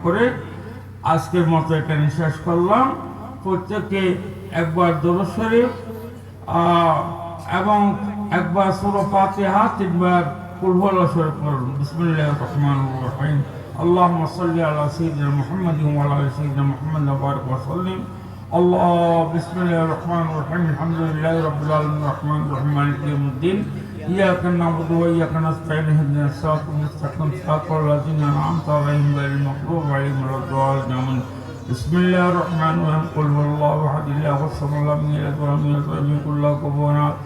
করে আজকের মতো এখানে শেষ করলাম। প্রত্যেকে একবার দরুদ শরীফ এবং একবার সূরা ফাতিহা, তিনবার কুল হুয়াল্লাহু শরীফ পড়ুন। বিসমিল্লাহির রহমানির রহিম। আল্লাহুম্মা সাল্লি আলা সাইয়্যিদিনা মুহাম্মাদিন ওয়া আলা আলি সাইয়্যিদিনা মুহাম্মাদ ওয়া বারিক ওয়া সাল্লিম। বিসমিল্লাহির রহমানির রহিম। আলহামদুলিল্লাহি রাব্বিল আলামিন রাহমানির রহিম মালিকি ইয়াউমিদ্দিন। ইয়্যাকা না'বুদু ওয়া ইয়্যাকা নাস্তাঈন ইহদিনাস সিরাতাল মুস্তাকিম সিরাতাল লাযিনা আন'আমতা আলাইহিম গায়রিল মাগদুবি আলাইহিম ওয়ালাদ-দাল্লিন আমিন। বিসমিল্লাহির রহমানির রহিম। কুল হুয়াল্লাহু আহাদ আল্লাহুস সামাদ লাম ইয়ালিদ ওয়া লাম ইউলাদ ওয়া লাম ইয়াকুল লাহু কুফুওয়ান আহাদ।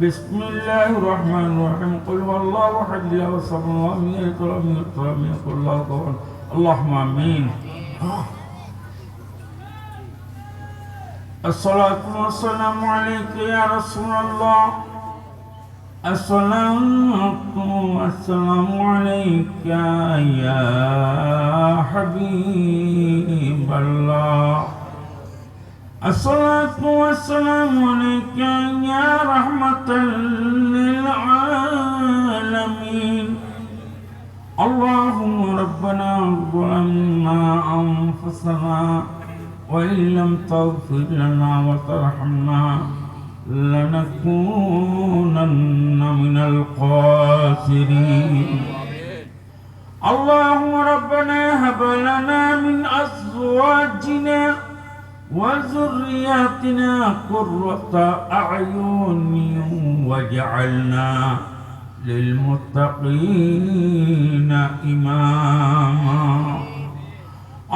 বিসমিল্লাহির রহমানির রহিম। কুল হুয়াল্লাহু আহাদ আল্লাহুস সামাদ লাম ইয়ালিদ ওয়া লাম ইউলাদ ওয়া লাম ইয়াকুল লাহু কুফুওয়ান আহাদ। আল্লাহুম্মা আমিন। الصلاة والسلام عليك يا رسول الله. الصلاة والسلام عليك يا حبيب الله. الصلاة والسلام عليك يا رحمة للعالمين. اللهم ربنا ظلمنا أنفسنا وإن لم تغفر لنا وترحمنا لنكونن من الخاسرين. اللهم ربنا هب لنا من أزواجنا وذرياتنا قرة أعين واجعلنا للمتقين إماما.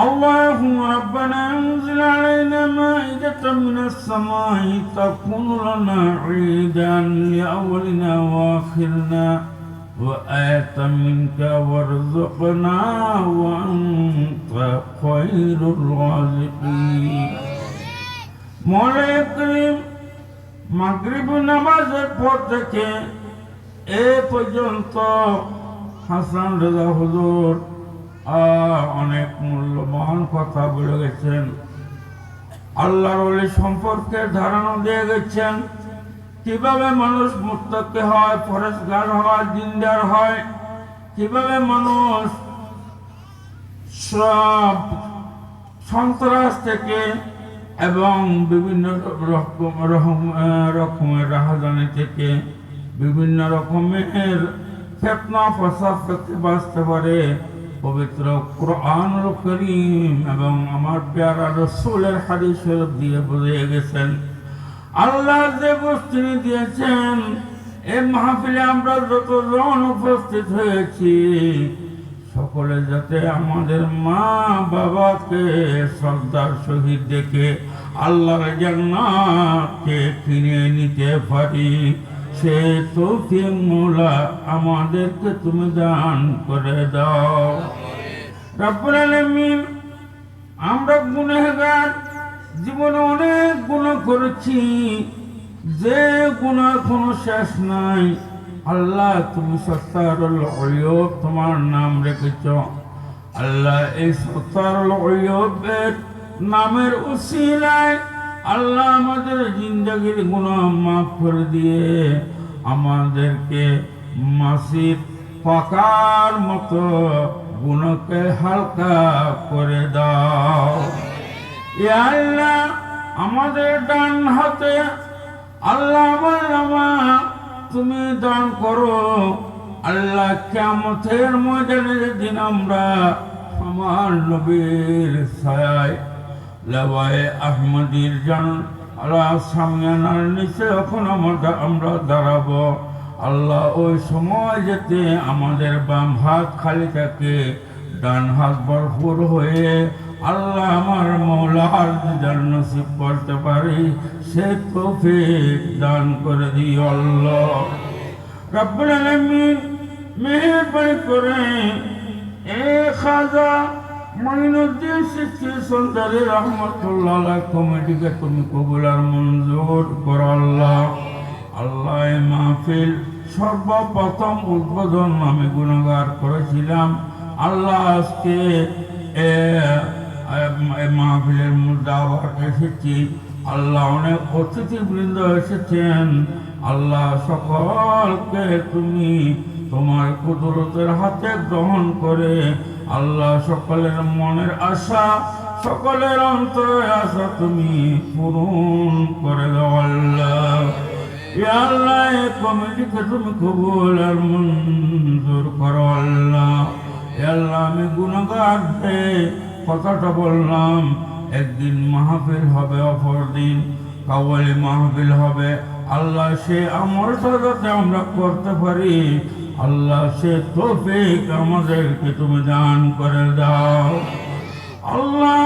اللهم ربنا انزل علينا مائدة من السماء تكون لنا عيدا لأولنا وآخرنا وآية منك وارزقنا وأنت خير الرازقين. مولاي كريم মাগরিব নামাজের পর থেকে এ পর্যন্ত হাসান রেজা হুজুর অনেক মূল্যবান কথা বলে গেছেন। আল্লাহর ওলি সম্পর্কে ধারণা দিয়ে গেছেন, কিভাবে মানুষ মুত্তাকি হয়, পরেশগার হয়, দিনদার হয়, কিভাবে মানুষ সব সন্ত্রাস থেকে এবং বিভিন্ন রকমের রাহাজানি থেকে, বিভিন্ন রকমের ফিতনা ফাসাদ থেকে বাঁচতে পারে। পবিত্র কুরআনুল কারীম এবং আমার প্যারা রাসূলের হাদিস শরীফ দিয়ে বুঝিয়ে গেছেন। আল্লাহ যে বস্তু দিয়েছেন, এই মাহফিলে আমরা যতজন উপস্থিত হয়েছি সকলে যাতে আমাদের মা বাবাকে শ্রদ্ধার সহিত দেখে আল্লাহর জান্নাতকে কিনে নিতে পারি, সে তৌফিক মওলা আমাদেরকে তুমি দান করে দাও। রব্বুল আলামিন, আমরা গুনাহগার, জীবনে অনেক গুনাহ করেছি, যে গুনাহ কোনো শেষ নাই। আল্লাহ তুমি সত্তারুল উয়ুব তোমার নাম রেখেছ। আল্লাহ এই সত্তারুল উয়ুবের নামের উসিলায় আল্লাহ আমাদের জিন্দেগির গুনাহ মাফ করে দিয়ে আমাদেরকে মাসির পাকার মতো গুনাহকে হালকা করে দাও। ইয়া আল্লাহ, আমাদের ডান হাতে আল্লাহ আমার তুমি দান করো। আল্লাহ কিয়ামতের ময়দানে যেদিন আমরা আমার নবীর ছায়ায় লাওয়ায়ে আহমদীর সামনের নিচে যখন আমরা দাঁড়াবো, আল্লাহ ওই সময় যেতে আমাদের বাম হাত খালি থাকে, ডান হাত ভরপুর হয়ে আল্লাহ আমার মওলার দিদার নসিব করতে পারি, সে তৌফিক দান করে দিও আল্লাহ। রব্বুল আলামিন মেহেরবানি করে এ খাজা মঈনুদ্দিন চিশতি সরদারি রহমাতুল্লাহ আলাইহি কমিটিকে তুমি কবুল আর মঞ্জুর করো আল্লাহ। আল্লাহ এই মাহফিল সর্বপ্রথম উদ্বোধন আমি গুনাহগার করেছিলাম। আল্লাহ আজকে মাহফিলের মধ্যে আবার এসেছি। আল্লাহ অনেক অতিথিবৃন্দ এসেছেন। আল্লাহ সকলকে তুমি তোমার কুদরতের হাতে গ্রহণ করে আল্লাহ সকলের মনের আশা সকলের অন্তরের আশা তুমি পূরণ করে দাও আল্লাহ। ইয়া আল্লাহ এই কমিটিকে তুমি কবুল আর মঞ্জুর করো আল্লাহ। ইয়া আল্লাহ আমি গুনাহগার কথাটা বললাম, একদিন মাহফিল হবে, অপর দিন কাওয়ালি মাহফিল হবে। আল্লাহ সে আমলটা যাতে আমরা করতে পারি, আল্লাহ সে তৌফিক আমাদেরকে তুমি দান করে দাও আল্লাহ।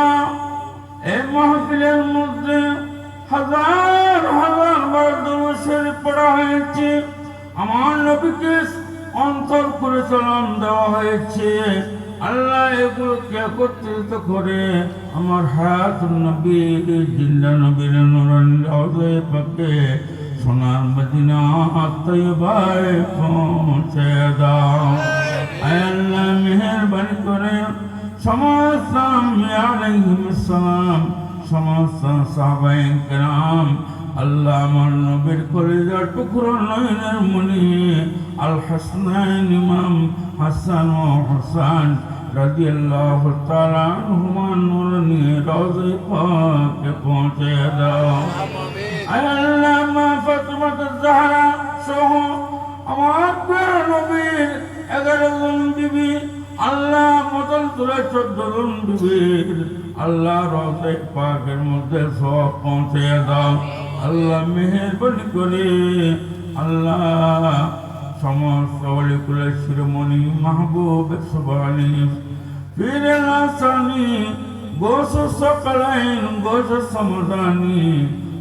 এই মাহফিলের মধ্যে হাজার হাজার বার দুরূদ শরীফ পড়া হয়েছে, আমার নবীকে অন্তর করে সালাম দেওয়া হয়েছে। আল্লাহ এগুলোকে একত্রিত করে আমার হায়াতুন নবী জিন্দা নবীর নূরানি রওজা পাকে সোনার মদিনা তৈয়বায় পৌঁছে দাও। আয় আল্লাহ মেহেরবানি করে সমস্ত আম্বিয়া আলাইহিস সালাম, সমস্ত সাহাবায়ে কেরাম, আল্লাহ আমার নবীর কলিজার টুকরো নয়নের মনি আল হাসনাইন ইমাম হাসান ও হুসাইন রাদিয়াল্লাহু তাআলা আনহুমা নূরানি রওজা পাকে পৌঁছে দাও। আয় আল্লাহ মা ফাতিমা জাহরা সহ আমার প্রিয় নবীর 11 জন বিবি, আল্লাহ মতন তুলে 14 জন বিবির আল্লাহ রওজা পাকের মধ্যে সব পৌঁছে দাও আল্লাহ। মেহেরবানি করে আল্লাহ সমস্ত অলিকুলের শিরোমণি মাহবুব সুবহানি পীরে লাসানি গোস সকলাইন গোস সমদানি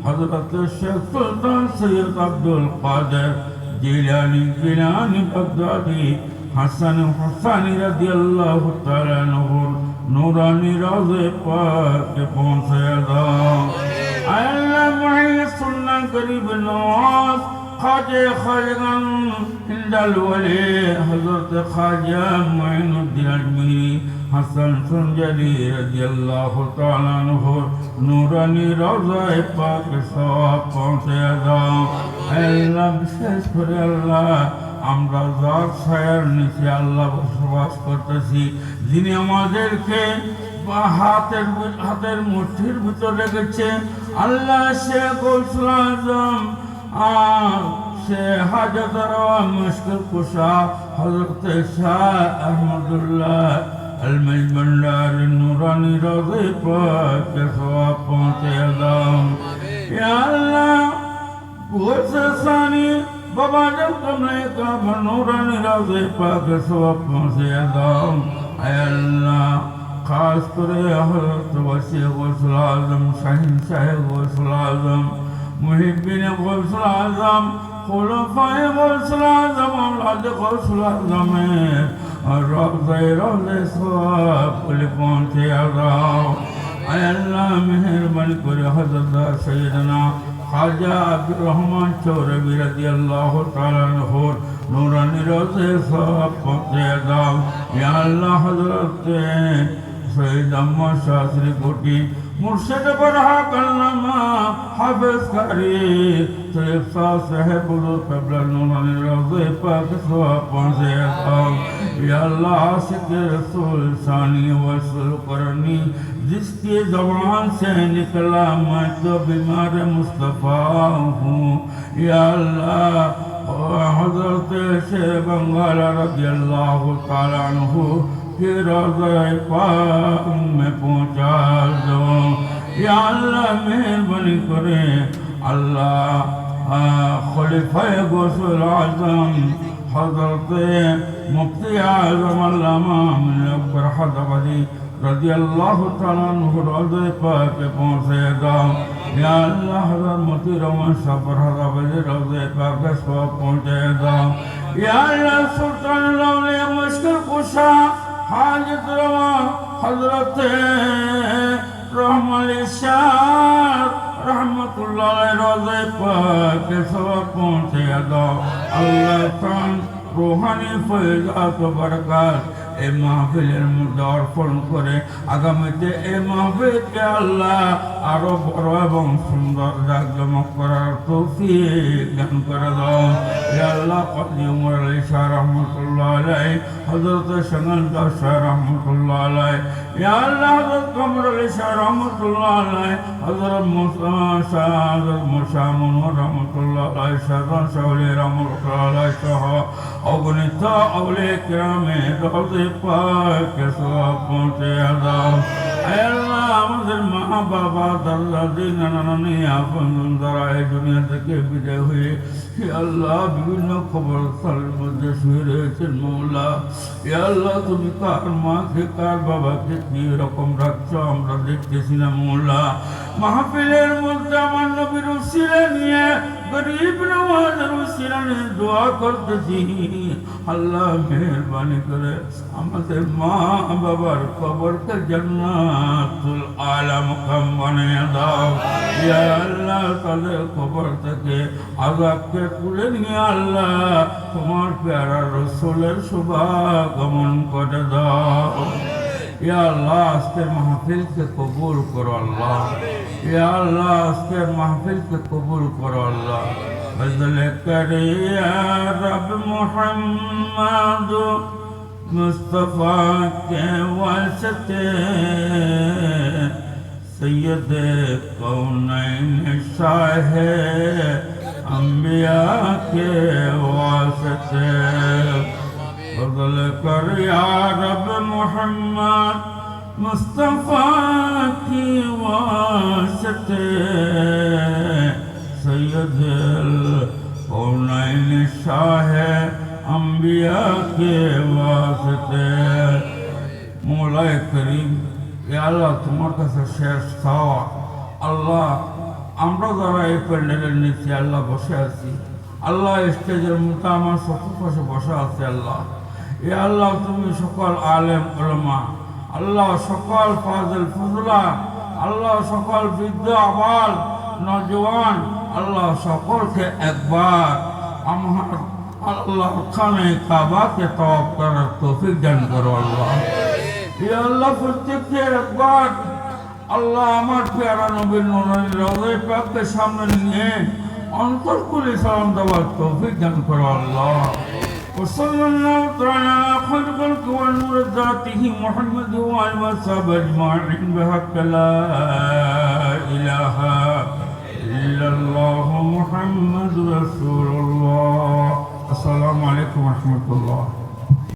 হযরত শেখ সুলতান সৈয়দ আব্দুল কাদের জিলানী গিলানী বাগদাদি হাসান হুসাইনি রাদিয়াল্লাহু তাআলা আনহুর নূরানি রওজা পাকে পৌঁছে দাও। আল্লাহ মুহিয়ে সুন্নাহ গরিব নওয়াজ খাজা খাজগান হিন্দাল ওয়ালি হযরত খাজা মুঈনুদ্দিন আজমিরি হাসান সঞ্জারি রাদিয়াল্লাহু তাআলা আনহুর নূরানি রওজা পাকে সব পৌঁছে দাও। আল্লাহ বিশেষ করে আল্লাহ আমরা যার ছায়ার নিচে আল্লাহ বসবাস করতেছি, যিনি আমাদেরকে হাতের মুঠির ভিতর রেখেছে, আল্লাহ সে গৌসুল আজম সে হাজত মুশকিল কুশা হযরত শাহ আহমদুল্লাহ আলমাইজ ভান্ডার নূরানি রওজা পাকে সওয়াব পৌঁছে দাও। ইয়া আল্লাহ গোসানি বাবা জব কমলে কা নূরানি রওজা পাকে সওয়াব পৌঁছে দাও। আয় আল্লাহ খাস করে হযরত ওয়াসি গৌসুল আজম শাহিন সাহেব গৌসুল আজম মুহিব্বিনে গৌসুল আজম খুলাফায়ে গৌসুল আজম औलाद গৌসুল আজমের রওজা সওয়াব পৌঁছে দাও। আয় আল্লাহ মেহেরবানি করে হযরত সৈয়দনা খাজা আব্দুর রহমান চৌরবি রাদিয়াল্লাহু তাআলা আনহুর নূরানি রওজা সওয়াব পৌঁছে দাও। ইয়া আল্লাহ হযরত সৈয়দ আহমদ শাস্ত্রী কোটি মুর্শিদ বরহাক আল্লামা হাফেজ কারি সৈয়দ শাহ সাহেব হুজুর কিবলা নূরানি রওজা পাকে সওয়াব পৌঁছে দাও। या अल्लाह आशिक़ रसूल सानी वसूल करनी, जिसकी ज़बान से निकला मैं तो बीमार मुस्तफ़ा हूँ। या अल्लाह हज़रत शेर बंगाल रज़ियल्लाहु ताला अन्हु के रौज़ा पाक में पहुँचा दो। या अल्लाह मेहरबानी करे अल्लाह खलीफा गौसुल आज़म हज़रत मुफ्ती आज़म अल्लामा अमीन अकबर हज़रत रज़ियल्लाहु ताला अन्हु रौज़ा पाके पहुँचे दाओ। या अल्लाह हज़रत मोती रमन सफर हज़रत रौज़ा पाके सवाब पहुँचे दाओ। या अल्लाह सुल्तान औलिया मुश्किल कुशा हाजत रवा हज़रत रहमान शाह रहमतुल्लाह रौज़ा पाके सवाब पहुँचे दाओ। अल्लाह तान रूहानी फैज़ात बरकत এই মাহফিলের মধ্যে অর্পণ করে আগামীতে এই মাহফিলকে আল্লাহ আরো বড় এবং সুন্দর জাঁকজমক করার তৌফিক দান করে দাও। ইয়া আল্লাহ কাজী উমর আলী শাহ রহমতুল্লাহ আলাইহি, হযরত সঙ্গলকা শাহ রহমতুল্লাহ আলাইহি, ইয়া আল্লাহ হযরত কমর আলী শাহ রহমতুল্লাহ আলাইহি, হযরত মুসা মনোহর রহমতুল্লাহ আলাইহি, শাহজান শাহলী রহমতুল্লাহ আলাইহি সহ অগণিত আউলিয়া কিরামের রওজে পাকে সওয়াব পৌঁছে দাও। আল্লাহ আমাদের মা বাবা দাদা দাদি নানা নানি আপনজন যারা এই দুনিয়া থেকে বিদায় হয়ে আল্লাহ বিভিন্ন কবরস্থানের মধ্যে শুয়ে রয়েছেন মৌলা, আল্লাহ তুমি কার মাকে কার বাবাকে কি রকম রাখছো আমরা দেখতেছি না মৌলা। মাহফিলের মধ্যে আমার নবীর উসিলা নিয়ে গরিব নওয়াজের উসিলা নিয়ে দোয়া করতেছি আল্লাহ মেহরবানি করে আমাদের মা বাবার কবরকে জান্নাতুল আলা মুকাম বানিয়ে দাও। ইয়া আল্লাহ তাদের কবর থেকে আযাবকে তুলে নিয়ে আল্লাহ তোমার প্যারা রাসূলের শুভাগমন করে দাও। ইয়া আল্লাহ আজকের মাহফিলকে কবুল করো আল্লাহ। ইয়া আল্লাহ আজকের মাহফিলকে কবুল করো আল্লাহ। ফজল করে ইয়া রব মুহাম্মদ মুস্তাফা के वास्ते सैयद कौनैन शाह अंबिया के वास्ते फजल कर या रब मोहम्मद मुस्तफा की वास्ते सैयद कौनैन शाह अंबिया के वास्ते मौलाए करीम या अल्लाह তোমার কাছে শেষ চাওয়া আল্লাহ আমরা যারা এই প্যান্ডেলের নিচে আল্লাহ বসে আছি আল্লাহ স্টেজের মধ্যে আমার চতুর্পাশে বসে আছে আল্লাহ এ আল্লাহ তুমি সকল আলেম উলামা আল্লাহ সকল ফাজিল ফুজলা আল্লাহ সকল বৃদ্ধ আবাল নওজওয়ান আল্লাহ সকলকে একবার আমার আল্লাহ খানে কাবাকে তওয়াফ করার তৌফিক দান করো আল্লাহ। ইয়া আল্লাহ প্রত্যেককে একবার আল্লাহ আমার প্যারা নবীর নুরানি রওজা পাককে সামনে নিয়ে অন্তর খুলে সালাম দেওয়ার তৌফিক দান করো আল্লাহ। وصلى الله تعالى على خير خلق ونور ذاته محمد وعلى وصحبه اجمعين بحق لا اله الا الله محمد رسول الله. السلام عليكم ورحمة الله.